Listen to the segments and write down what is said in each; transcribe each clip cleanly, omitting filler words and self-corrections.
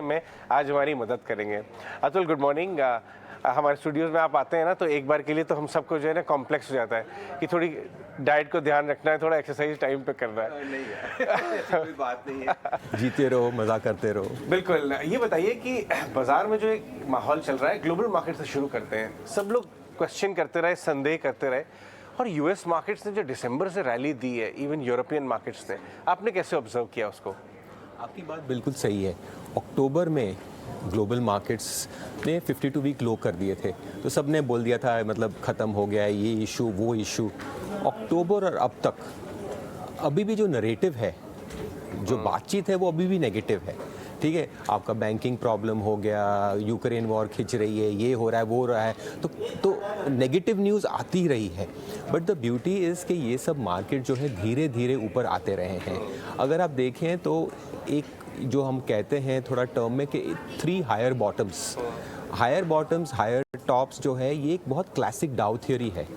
में आज हमारी मदद करेंगे। Atul, good morning. हमारे स्टूडियोज में आप आते हैं ना, तो एक बार के लिए तो हम सबको जो है ना कॉम्प्लेक्स हो जाता है कि थोड़ी डाइट को ध्यान रखना है, थोड़ा एक्सरसाइज टाइम पे करना है। नहीं है ऐसी कोई बात नहीं है। जीते रहो, मजा करते रहो। बिल्कुल। ये बताइए कि बाजार में जो एक माहौल चल रहा है, ग्लोबल मार्केट से शुरू करते हैं। सब लोग क्वेश्चन करते रहे, संदेह करते रहे, और यूएस मार्केट्स ने जो दिसंबर से रैली दी है, इवन यूरोपियन मार्केट्स ने, आपने कैसे ऑब्जर्व किया उसको? आपकी बात बिल्कुल सही है। अक्टूबर में ग्लोबल मार्केट्स ने 52 वीक लो कर दिए थे, तो सब ने बोल दिया था मतलब ख़त्म हो गया है, ये इशू वो इशू। अक्टूबर और अब तक अभी भी जो नरेटिव है, जो बातचीत है, वो अभी भी नेगेटिव है। ठीक है, आपका बैंकिंग प्रॉब्लम हो गया, यूक्रेन वॉर खिंच रही है, ये हो रहा है, वो हो रहा है, तो नेगेटिव न्यूज़ आती रही है। बट द ब्यूटी इज़ कि ये सब मार्केट जो है धीरे धीरे ऊपर आते रहे हैं। अगर आप देखें तो एक जो हम कहते हैं थोड़ा टर्म में कि 3 हायर बॉटम्स, हायर टॉप्स जो है, ये एक बहुत क्लासिक डाउ थ्योरी है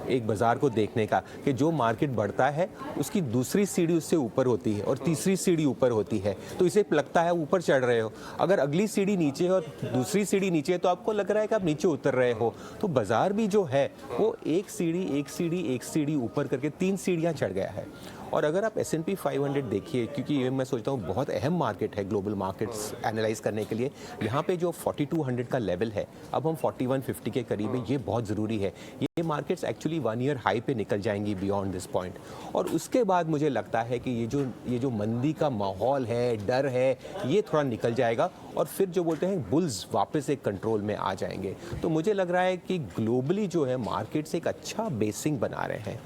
एक बाज़ार को देखने का, कि जो मार्केट बढ़ता है उसकी दूसरी सीढ़ी उससे ऊपर होती है और तीसरी सीढ़ी ऊपर होती है, तो इसे लगता है ऊपर चढ़ रहे हो। अगर अगली सीढ़ी नीचे है और दूसरी सीढ़ी नीचे है, तो आपको लग रहा है कि आप नीचे उतर रहे हो। तो बाज़ार भी जो है वो एक सीढ़ी ऊपर करके 3 सीढ़ियाँ चढ़ गया है। और अगर आप S&P 500 देखिए, क्योंकि ये मैं सोचता हूँ बहुत अहम मार्केट है ग्लोबल मार्केट्स एनालाइज करने के लिए, यहाँ पे जो 4200 का लेवल है, अब हम 4150 के करीब है, ये बहुत ज़रूरी है। ये मार्केट्स एक्चुअली 1 ईयर हाई पे निकल जाएंगी बियॉन्ड दिस पॉइंट, और उसके बाद मुझे लगता है कि ये जो मंदी का माहौल है, डर है, ये थोड़ा निकल जाएगा, और फिर जो बोलते हैं बुल्स वापस एक कंट्रोल में आ जाएंगे। तो मुझे लग रहा है कि ग्लोबली जो है मार्केट्स एक अच्छा बेसिंग बना रहे हैं।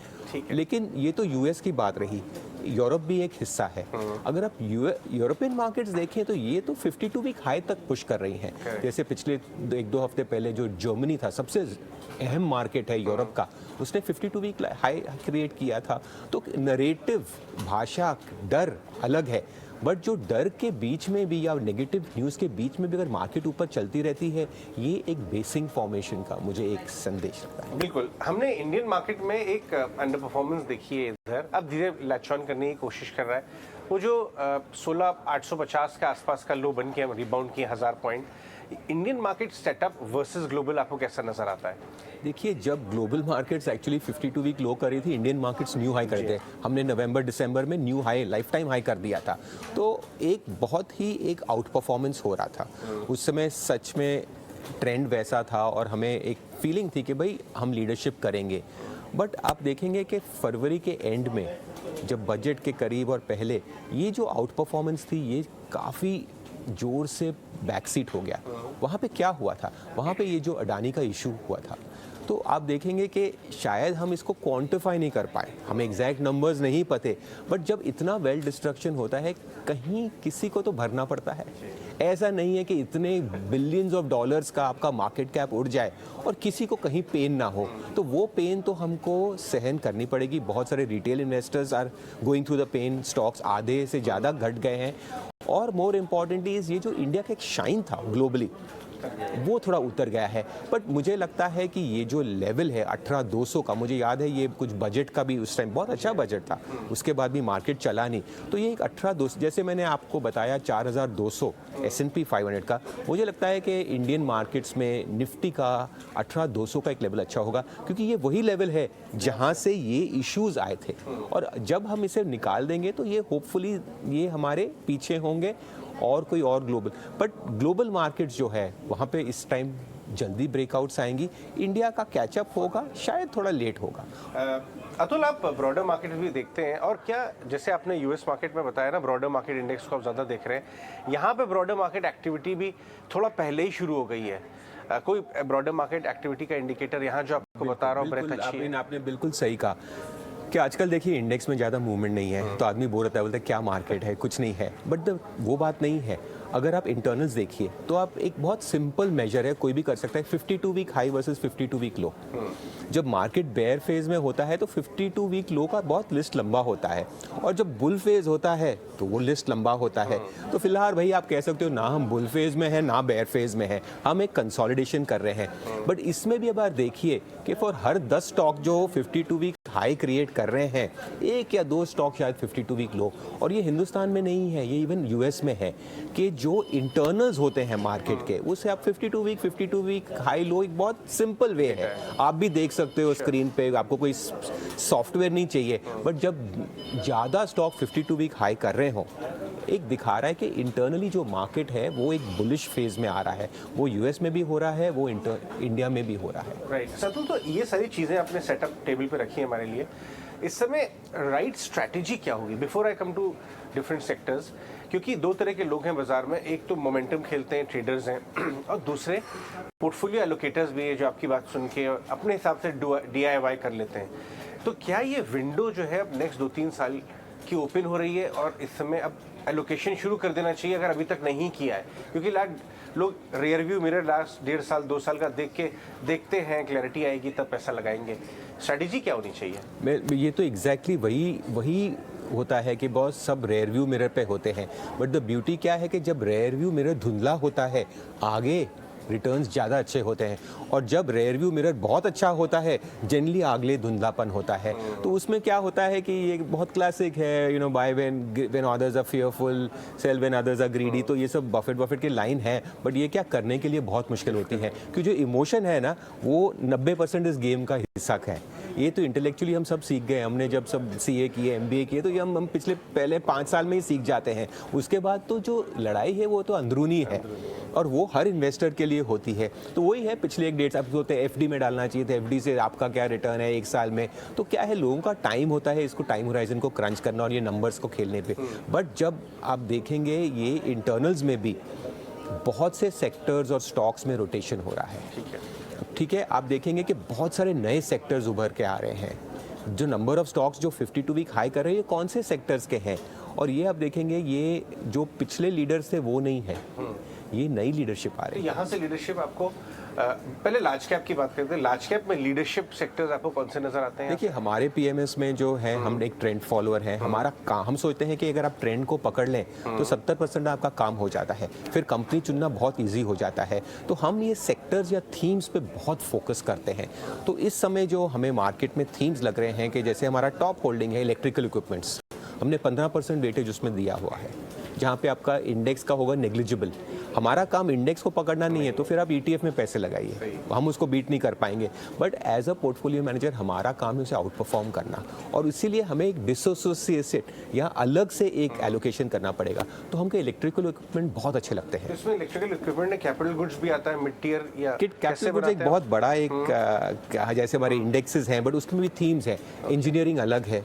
लेकिन ये तो यूएस की बात रही, यूरोप भी एक हिस्सा है। अगर आप यूरोपियन मार्केट्स देखें तो ये तो 52 वीक हाई तक पुश कर रही हैं। जैसे पिछले 1-2 हफ्ते पहले जो जर्मनी था, सबसे अहम मार्केट है यूरोप का, उसने 52 वीक हाई क्रिएट किया था। तो नरेटिव, भाषा, डर अलग है, बट जो डर के बीच में भी या नेगेटिव न्यूज़ के बीच में भी अगर मार्केट ऊपर चलती रहती है, ये एक बेसिंग फॉर्मेशन का मुझे एक संदेश लगता है। बिल्कुल। हमने इंडियन मार्केट में एक अंडर परफॉर्मेंस देखी है इधर, अब धीरे लैच ऑन करने की कोशिश कर रहा है। वो जो 16,850 के आसपास का लो बन के रिबाउंड किए 1000 point, Indian market setup versus global आपको कैसा नजर आता है? देखिए, जब global markets actually 52 week low कर रही थी, इंडियन मार्केट्स न्यू हाई करते हैं। हमने नवंबर दिसंबर में new high, life time high कर दिया था। तो एक बहुत ही एक आउट परफॉर्मेंस हो रहा था उस समय, सच में ट्रेंड वैसा था, और हमें एक फीलिंग थी कि भाई हम लीडरशिप करेंगे। बट आप देखेंगे कि फरवरी के एंड में, जब बजट के करीब और पहले, ये जो आउट परफॉर्मेंस थी, ये काफ़ी जोर से बैकसीट हो गया। वहाँ पे क्या हुआ था? वहाँ पे ये जो अडानी का इशू हुआ था, तो आप देखेंगे कि शायद हम इसको क्वांटिफाई नहीं कर पाए, हमें एग्जैक्ट नंबर्स नहीं पते, बट जब इतना वेल डिस्ट्रक्शन होता है, कहीं किसी को तो भरना पड़ता है। ऐसा नहीं है कि इतने बिलियंस ऑफ डॉलर्स का आपका मार्केट कैप उड़ जाए और किसी को कहीं पेन ना हो, तो वो पेन तो हमको सहन करनी पड़ेगी। बहुत सारे retail investors are going through the pain, stocks आधे से ज़्यादा घट गए हैं, और मोर इम्पॉर्टेंटली ये जो इंडिया का एक शाइन था ग्लोबली, वो थोड़ा उतर गया है। बट मुझे लगता है कि ये जो लेवल है 18,200 का, मुझे याद है ये कुछ बजट का भी उस टाइम बहुत अच्छा बजट था, उसके बाद भी मार्केट चला नहीं, तो ये एक 18,200, जैसे मैंने आपको बताया 4,200 S&P 500 का, मुझे लगता है कि इंडियन मार्केट्स में निफ्टी का 18,200 का एक लेवल अच्छा होगा, क्योंकि ये वही लेवल है जहाँ से ये इश्यूज आए थे, और जब हम इसे निकाल देंगे तो ये होपफुली ये हमारे पीछे होंगे और कोई और ग्लोबल। बट ग्लोबल मार्केट्स जो है वहाँ पे इस टाइम जल्दी ब्रेकआउट्स आएंगी, इंडिया का कैचअप होगा, शायद थोड़ा लेट होगा। अतुल, आप ब्रॉडर मार्केट भी देखते हैं, और क्या जैसे आपने यूएस मार्केट में बताया ना, ब्रॉडर मार्केट इंडेक्स को आप ज़्यादा देख रहे हैं, यहाँ पे ब्रॉडर मार्केट एक्टिविटी भी थोड़ा पहले ही शुरू हो गई है। कोई ब्रॉडर मार्केट एक्टिविटी का इंडिकेटर यहाँ जो आपको बता रहा हूँ, ब्रेथ अच्छी है? आपने बिल्कुल सही कहा कि आजकल देखिए इंडेक्स में ज़्यादा मूवमेंट नहीं है, तो आदमी बोल रहा है, बोलता है क्या मार्केट है, कुछ नहीं है, बट वो बात नहीं है। अगर आप इंटरनल्स देखिए तो आप एक बहुत सिंपल मेजर है, कोई भी कर सकता है, 52 week high versus 52 week low. जब मार्केट बेयर फेज में होता है तो 52 वीक लो का बहुत लिस्ट लंबा होता है, और जब बुल फेज होता है तो वो लिस्ट लंबा होता है। तो फिलहाल भाई आप कह सकते हो ना हम बुल फेज में हैं ना बेयर फेज में हैं, हम एक कंसोलिडेशन कर रहे हैं। बट इसमें भी अब आप देखिए कि फॉर हर 10 स्टॉक जो 52 वीक हाई क्रिएट कर रहे हैं, एक या दो स्टॉक शायद 52 वीक लो, और ये हिंदुस्तान में नहीं है, ये इवन यूएस में है कि जो इंटरनल्स होते हैं मार्केट के, उससे आप 52 वीक हाई लो एक बहुत सिंपल वे है, आप भी देख सकते हो स्क्रीन पे, आपको कोई सॉफ्टवेयर नहीं चाहिए। बट जब ज़्यादा स्टॉक 52 वीक हाई कर रहे हो, एक दिखा रहा है कि इंटरनली जो मार्केट है वो एक बुलिश फेज में आ रहा है, वो यूएस में भी हो रहा है, वो इंडिया में भी हो रहा है। राइट सतुल, तो ये सारी चीज़ें आपने सेटअप टेबल पे रखी है हमारे लिए। इस समय राइट स्ट्रैटेजी क्या होगी before I come to different sectors? क्योंकि दो तरह के लोग हैं बाजार में, एक तो मोमेंटम खेलते हैं, ट्रेडर्स हैं, और दूसरे पोर्टफोलियो एलोकेटर्स भी है जो आपकी बात सुन के अपने हिसाब से DIY कर लेते हैं। तो क्या ये विंडो जो है अब नेक्स्ट 2-3 साल की ओपन हो रही है और इस समय अब एलोकेशन शुरू कर देना चाहिए अगर अभी तक नहीं किया है? क्योंकि लोग रियर व्यू मिरर लास्ट 1.5 साल 2 साल का देखते हैं, क्लैरिटी आएगी तब पैसा लगाएंगे। स्ट्रैटेजी क्या होनी चाहिए? ये तो एग्जैक्टली वही होता है कि बहुत सब रेयर व्यू मिरर पे होते हैं, बट द ब्यूटी क्या है कि जब रेयर व्यू मिरर धुंधला होता है आगे रिटर्न्स ज़्यादा अच्छे होते हैं, और जब रेयर व्यू मिरर बहुत अच्छा होता है जनरली आगले धुंधलापन होता है। तो उसमें क्या होता है कि ये बहुत क्लासिक है, buy when others are fearful, sell when others are greedy, तो ये सब बफेट की लाइन है, बट ये क्या करने के लिए बहुत मुश्किल होती है, क्योंकि जो इमोशन है ना वो 90% इस गेम का हिस्सा है। ये तो इंटेलेक्चुअली हम सब सीख गए, हमने जब सब CA किए, MBA किए, तो ये हम पहले 5 साल में ही सीख जाते हैं। उसके बाद तो जो लड़ाई है वो तो अंदरूनी है, और वो हर इन्वेस्टर के लिए होती है। तो वही है, पिछले 1-1.5 साल बोलते हैं FD में डालना चाहिए था, FD से आपका क्या रिटर्न है 1 साल में। तो क्या है, लोगों का टाइम होता है इसको टाइम होराइजन को क्रंच करना और ये नंबर्स को खेलने पे। बट जब आप देखेंगे ये इंटरनल्स में भी बहुत से सेक्टर्स और स्टॉक्स में रोटेशन हो रहा है। ठीक है, आप देखेंगे कि बहुत सारे नए सेक्टर्स उभर के आ रहे हैं। जो नंबर ऑफ स्टॉक्स जो 52 वीक हाई कर रहे हैं, ये कौन से सेक्टर्स के हैं? और ये आप देखेंगे ये जो पिछले लीडर्स थे वो नहीं है, ये नई लीडरशिप आ रही है। यहाँ से लीडरशिप आपको पहले लार्ज कैप की बात करते हैं, लार्ज कैप में लीडरशिप सेक्टर्स आपको कौन से नजर आते हैं? देखिए, हमारे PMS में जो है हम एक ट्रेंड फॉलोअर हैं। हमारा काम, हम सोचते हैं कि अगर आप ट्रेंड को पकड़ लें तो 70% आपका काम हो जाता है, फिर कंपनी चुनना बहुत ईजी हो जाता है। तो हम ये सेक्टर्स या थीम्स पे बहुत फोकस करते हैं। तो इस समय जो हमें मार्केट में थीम्स लग रहे हैं कि जैसे हमारा टॉप होल्डिंग है इलेक्ट्रिकल इक्विपमेंट्स, हमने 15% वेटेज उसमें दिया हुआ है, जहाँ पे आपका इंडेक्स का होगा नेग्लिजिबल। हमारा काम इंडेक्स को पकड़ना नहीं है, तो फिर आप ETF में पैसे लगाइए, हम उसको बीट नहीं कर पाएंगे। But as a portfolio manager हमारा काम है उसे आउट परफॉर्म करना, और इसीलिए हमें एक डिसोसिएट या अलग से एक एलोकेशन करना पड़ेगा। तो हमको इलेक्ट्रिकल इक्विपमेंट बहुत अच्छे लगते हैं। इसमें इलेक्ट्रिकल इक्विपमेंट में कैपिटल गुड्स भी आता है, मिड टियर या कैपिटल गुड्स एक बहुत बड़ा एक जैसे हमारे इंडेक्सेस हैं, बट उसमें भी थीम्स हैं। इंजीनियरिंग अलग है,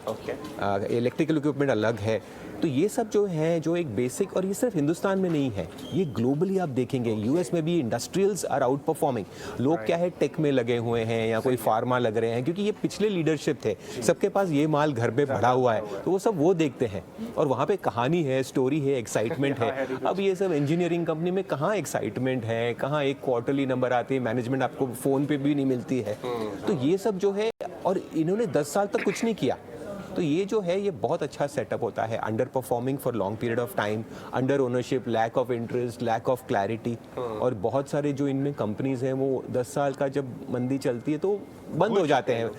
इलेक्ट्रिकल इक्विपमेंट अलग है। तो ये सब जो है जो एक बेसिक, और ये सिर्फ हिंदुस्तान में नहीं है, ये ग्लोबली आप देखेंगे US में भी इंडस्ट्रियल्स आर आउट परफॉर्मिंग। लोग क्या है टेक में लगे हुए हैं या कोई फार्मा लग रहे हैं, क्योंकि ये पिछले लीडरशिप थे, सबके पास ये माल घर पे भरा हुआ है, तो वो सब वो देखते हैं, और वहाँ पे कहानी है, स्टोरी है, एक्साइटमेंट है। अब ये सब इंजीनियरिंग कंपनी में कहाँ एक्साइटमेंट है, कहाँ एक क्वार्टरली नंबर आती है, मैनेजमेंट आपको फोन पे भी नहीं मिलती है। तो ये सब जो है, और इन्होंने 10 साल तक कुछ नहीं किया, तो ये जो है ये बहुत अच्छा सेटअप होता है। Under performing for long period of time, under ownership, lack of interest, lack of clarity, और बहुत सारे जो इनमें कंपनीज हैं वो 10 साल का जब मंदी चलती है तो बंद हो जाते हैं,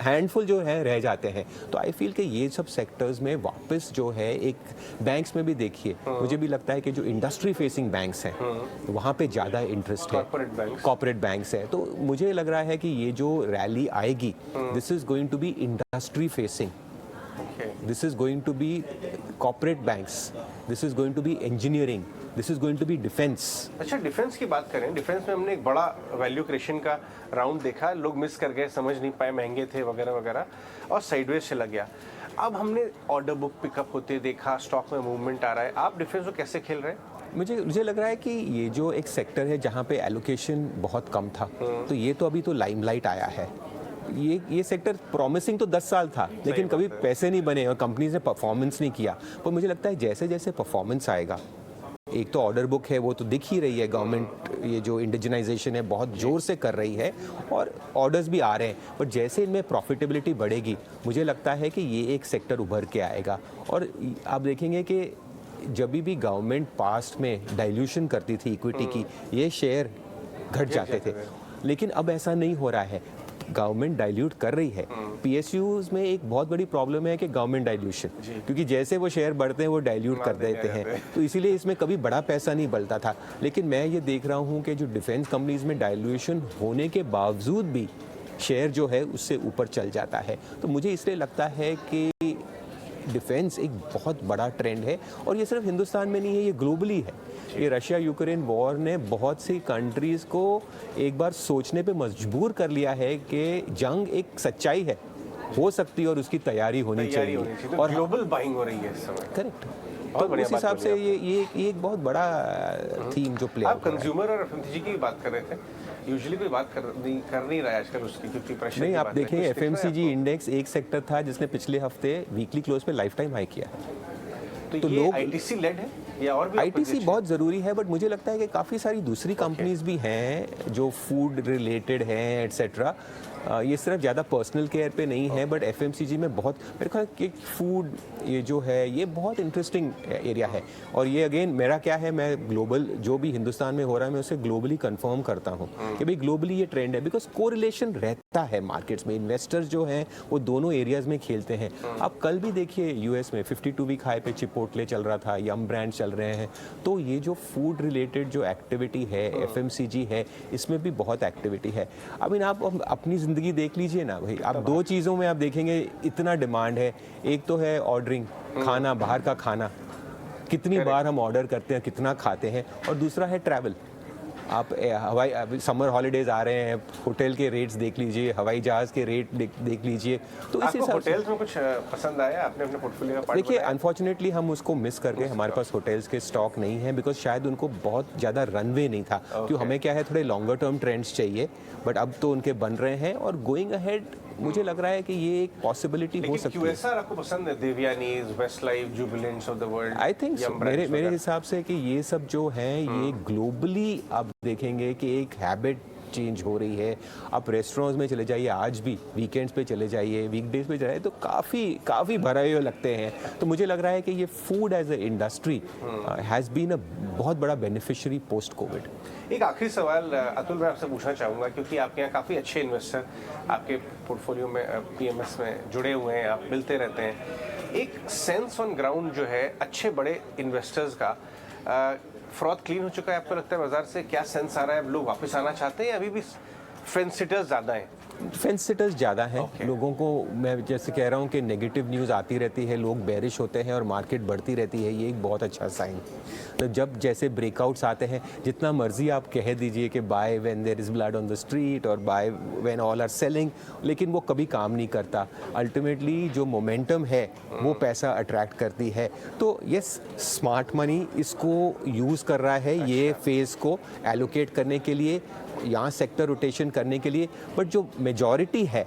हैंडफुल जो है रह जाते हैं। तो आई फील कि ये सब सेक्टर्स में वापस जो है, एक बैंक्स में भी देखिए, मुझे भी लगता है कि जो इंडस्ट्री फेसिंग बैंक्स हैं वहाँ पे ज़्यादा इंटरेस्ट है, कॉर्पोरेट बैंक्स है। तो मुझे लग रहा है कि ये जो रैली आएगी, this is going to be industry facing, this is going to be corporate banks, this is going to be engineering, this is going to be defence. अच्छा, डिफेंस की बात करें, डिफेंस में हमने एक बड़ा वैल्यू क्रिएशन का राउंड देखा, लोग मिस कर गए, समझ नहीं पाए, महंगे थे वगैरह वगैरह, और साइडवेज चला गया। अब हमने ऑर्डर बुक पिकअप होते देखा, स्टॉक में मूवमेंट आ रहा है, आप डिफेंस को कैसे खेल रहे हैं? मुझे लग रहा है कि ये जो एक सेक्टर है जहाँ पे एलोकेशन बहुत कम था, तो ये तो अभी तो लाइमलाइट आया है। ये सेक्टर प्रॉमिसिंग तो 10 साल था, लेकिन कभी पैसे नहीं बने और कंपनीज ने परफॉर्मेंस नहीं किया। पर मुझे लगता है जैसे जैसे परफॉर्मेंस आएगा, एक तो ऑर्डर बुक है वो तो दिख ही रही है, गवर्नमेंट ये जो इंडिजिनाइजेशन है बहुत जोर से कर रही है और ऑर्डर्स भी आ रहे हैं, बट जैसे इनमें प्रॉफिटेबिलिटी बढ़ेगी मुझे लगता है कि ये एक सेक्टर उभर के आएगा। और आप देखेंगे कि जब भी गवर्नमेंट पास्ट में डाइल्यूशन करती थी इक्विटी की, ये शेयर घट जाते थे, लेकिन अब ऐसा नहीं हो रहा है। गवर्नमेंट डाइल्यूट कर रही है। पीएसयूज में एक बहुत बड़ी प्रॉब्लम है कि गवर्नमेंट डाइल्यूशन, क्योंकि जैसे वो शेयर बढ़ते हैं वो डाइल्यूट कर देते हैं, तो इसीलिए इसमें कभी बड़ा पैसा नहीं बढ़ता था। लेकिन मैं ये देख रहा हूँ कि जो डिफेंस कंपनीज में डाइल्यूशन होने के बावजूद भी शेयर जो है उससे ऊपर चल जाता है। तो मुझे इसलिए लगता है कि डिफेंस एक बहुत बड़ा ट्रेंड है, और ये सिर्फ हिंदुस्तान में नहीं है, ये ग्लोबली है। ये रशिया यूक्रेन वॉर ने बहुत सी कंट्रीज़ को एक बार सोचने पे मजबूर कर लिया है कि जंग एक सच्चाई है, हो सकती है और उसकी तैयारी होनी चाहिए। और ग्लोबल बाइंग हो रही है इस समय। करेक्ट। तो उस हिसाब से ये एक बहुत बड़ा थीम जो प्ले आप कंज्यूमर और एफएमसीजी की बात कर रहे थे, यूजुअली कोई बात कर नहीं रहा है आजकल उसकी, क्योंकि प्रेशर नहीं। आप देखें एफएमसीजी इंडेक्स एक सेक्टर था जिसने पिछले हफ्ते वीकली क्लोज पे लाइफ टाइम हाई किया। तो ये लोग आईटीसी लेड है या और भी? आईटीसी बहुत ज़रूरी है, बट मुझे लगता है कि काफ़ी सारी दूसरी कंपनीज भी हैं जो फूड रिलेटेड हैं एट्सेट्रा। ये सिर्फ ज़्यादा पर्सनल केयर पे नहीं है, बट एफएमसीजी में बहुत, मेरे ख्याल कि फूड ये जो है ये बहुत इंटरेस्टिंग एरिया है। और ये अगेन मेरा क्या है, मैं ग्लोबल जो भी हिंदुस्तान में हो रहा है मैं उसे ग्लोबली कंफर्म करता हूँ कि भाई ग्लोबली ये ट्रेंड है, बिकॉज कोरिलेशन रहता है मार्केट्स में। इन्वेस्टर्स जो हैं वो दोनों एरियाज में खेलते हैं। आप कल भी देखिए यूएस में 52 वीक हाई पे चिपोटले चल रहा था, यम ब्रांड चल रहे हैं। तो ये जो फूड रिलेटेड जो एक्टिविटी है, एफएमसीजी है, इसमें भी बहुत एक्टिविटी है। आई मीन आप अपनी ज़िंदगी देख लीजिए ना भाई, आप दो चीज़ों में आप देखेंगे इतना डिमांड है। एक तो है ऑर्डरिंग, खाना, बाहर का खाना, कितनी बार हम ऑर्डर करते हैं, कितना खाते हैं, और दूसरा है ट्रैवल। आप हवाई समर हॉलीडेज आ रहे हैं, होटल के रेट्स देख लीजिए, हवाई जहाज़ के रेट देख लीजिए। तो इस हिसाब से होटल्स में कुछ पसंद आया आपने अपने पोर्टफोलियो का पार्ट? देखिए अनफॉर्चुनेटली हम उसको मिस कर गए, हमारे पास होटल्स के स्टॉक नहीं है, बिकॉज शायद उनको बहुत ज़्यादा रनवे नहीं था। क्यों, हमें क्या है, थोड़े लॉन्गर टर्म ट्रेंड्स चाहिए, बट अब तो उनके बन रहे हैं और गोइंग अहेड मुझे लग रहा है कि ये एक पॉसिबिलिटी हो सकती है। QSR आपको पसंद है? Devyanis, Westlife, Jubilants of the world? I think मेरे हिसाब से कि ये सब जो हैं ये ग्लोबली आप देखेंगे कि एक हैबिट चेंज हो रही है। आप रेस्टोरेंट्स में चले जाइए, आज भी वीकेंड्स पे चले जाइए, वीकडेज पे जाइए, तो काफ़ी भरे हुए लगते हैं। तो मुझे लग रहा है कि ये food as a industry has been a बहुत बड़ा बेनिफिशियरी पोस्ट कोविड। एक आखिरी सवाल अतुल मैं आपसे पूछना चाहूँगा, क्योंकि आपके यहाँ काफ़ी अच्छे इन्वेस्टर आपके पोर्टफोलियो में पीएमएस में जुड़े हुए हैं, आप मिलते रहते हैं। एक सेंस ऑन ग्राउंड जो है अच्छे बड़े इन्वेस्टर्स का, फ्रॉड क्लीन हो चुका है आपको लगता है बाजार से? क्या सेंस आ रहा है, लोग वापस आना चाहते हैं या अभी भी फेंस सिटर्स ज़्यादा हैं? फेंस सिटर्स ज़्यादा हैं। लोगों को, मैं जैसे कह रहा हूँ कि नेगेटिव न्यूज़ आती रहती है, लोग बेरिश होते हैं और मार्केट बढ़ती रहती है, ये एक बहुत अच्छा साइन। तो जब जैसे ब्रेकआउट्स आते हैं, जितना मर्जी आप कह दीजिए कि buy when there is blood on the street और buy when all are selling, लेकिन वो कभी काम नहीं करता। अल्टीमेटली जो मोमेंटम है वो पैसा अट्रैक्ट करती है। तो यस, स्मार्ट मनी इसको यूज़ कर रहा है ये फेज़ को एलोकेट करने के लिए, यहाँ सेक्टर रोटेशन करने के लिए। बट जो मेजॉरिटी है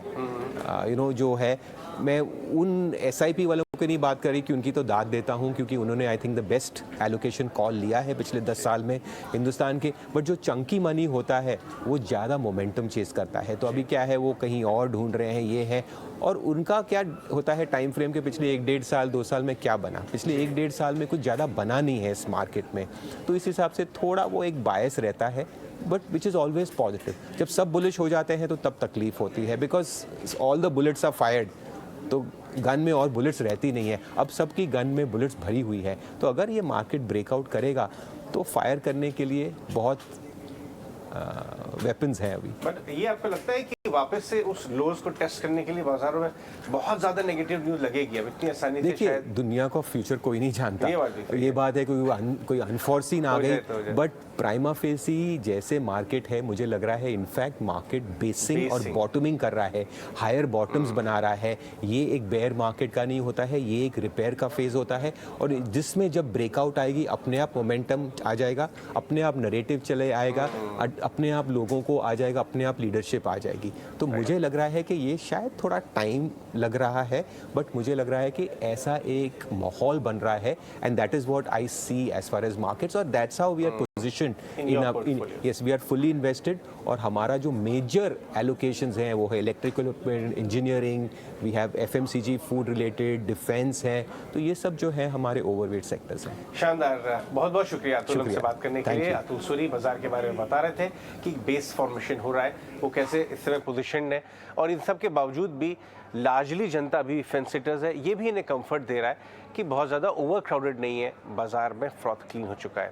जो है, मैं उन SIP वालों की नहीं बात कर रही कि उनकी तो दाद देता हूँ, क्योंकि उन्होंने I think the best allocation call लिया है पिछले 10 साल में हिंदुस्तान के। बट जो चंकी मनी होता है वो ज़्यादा मोमेंटम चेस करता है। तो अभी क्या है, वो कहीं और ढूंढ रहे हैं, ये है। और उनका क्या होता है, टाइम फ्रेम के पिछले 1-1.5 साल 2 साल में क्या बना, पिछले 1-1.5 साल में कुछ ज़्यादा बना नहीं है इस मार्केट में। तो इस हिसाब से थोड़ा वो एक बायस रहता है, but which is always positive. जब सब बुलिश हो जाते हैं तो तब तकलीफ होती है, because all the bullets are fired. तो गन में और बुलेट्स रहती नहीं है, अब सबकी गन में बुलेट्स भरी हुई है। तो अगर ये मार्केट ब्रेकआउट करेगा तो फायर करने के लिए बहुत वेपन्स हैं अभी। बट ये आपको लगता है कि वापस से उस लोज को टेस्ट करने के लिए बाजारों में बहुत ज़्यादा नेगेटिव न्यूज़ लगेगी अब इतनी आसानी से? देखिए, दुनिया का फ्यूचर कोई नहीं जानता, ये बात है, कोई अनफॉर्सीन आ गई। बट प्राइमा फेसी जैसे मार्केट है, मुझे लग रहा है इनफैक्ट मार्केट बेसिंग और बॉटमिंग कर रहा है, हायर बॉटम्स बना रहा है। ये एक बेयर मार्केट का नहीं होता है, ये एक रिपेयर का फेज होता है, और जिसमें जब ब्रेकआउट आएगी अपने आप मोमेंटम आ जाएगा, अपने आप नरेटिव चले आएगा, अपने आप लोगों को आ जाएगा, अपने आप लीडरशिप आ जाएगी। तो मुझे लग रहा है कि ये शायद थोड़ा टाइम लग रहा है, बट मुझे लग रहा है कि ऐसा एक माहौल बन रहा है, and that is what I see as far as markets, और that's how we are position In your portfolio. Yes we are fully invested. और हमारा जो मेजर एलोकेशंस हैं वो है electrical equipment, engineering, we have FMCG, food related, defence है। तो ये सब जो है हमारे ओवरवेट सेक्टर्स हैं। शानदार, बहुत बहुत शुक्रिया अतुल हमसे बात करने के Thank लिए। you. अतुल सूरी बाजार के बारे में बता रहे थे कि बेस फॉर्मेशन हो रहा है, वो कैसे इस समय पोजीशन है, और इन सब के बावजूद भी लार्जली जनता अभी फेंस सिटर्स है। ये भी इन्हें कंफर्ट दे रहा है कि बहुत ज़्यादा ओवर क्राउडेड नहीं है, बाजार में फ्रॉथ क्लीन हो चुका है।